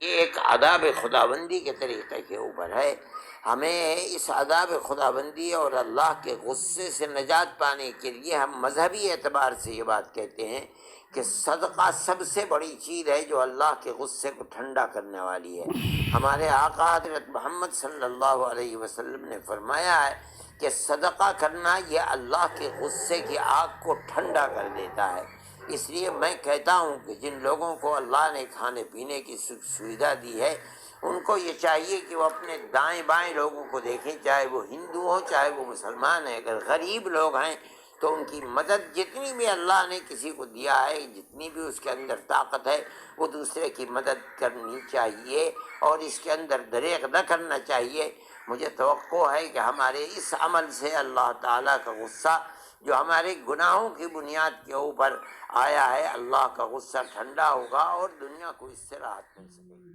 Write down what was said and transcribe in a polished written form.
یہ ایک آداب خداوندی کے طریقے کے اوپر ہے. ہمیں اس آداب خداوندی اور اللہ کے غصے سے نجات پانے کے لیے ہم مذہبی اعتبار سے یہ بات کہتے ہیں کہ صدقہ سب سے بڑی چیز ہے جو اللہ کے غصے کو ٹھنڈا کرنے والی ہے. ہمارے آقا حضرت محمد صلی اللہ علیہ وسلم نے فرمایا ہے کہ صدقہ کرنا یہ اللہ کے غصے کی آگ کو ٹھنڈا کر دیتا ہے. اس لیے میں کہتا ہوں کہ جن لوگوں کو اللہ نے کھانے پینے کی سویدھا دی ہے ان کو یہ چاہیے کہ وہ اپنے دائیں بائیں لوگوں کو دیکھیں، چاہے وہ ہندو ہوں چاہے وہ مسلمان ہیں. اگر غریب لوگ ہیں تو ان کی مدد، جتنی بھی اللہ نے کسی کو دیا ہے، جتنی بھی اس کے اندر طاقت ہے، وہ دوسرے کی مدد کرنی چاہیے اور اس کے اندر دریغ نہ کرنا چاہیے. مجھے توقع ہے کہ ہمارے اس عمل سے اللہ تعالیٰ کا غصہ جو ہمارے گناہوں کی بنیاد کے اوپر آیا ہے، اللہ کا غصہ ٹھنڈا ہوگا اور دنیا کو اس سے راحت مل سکے گی.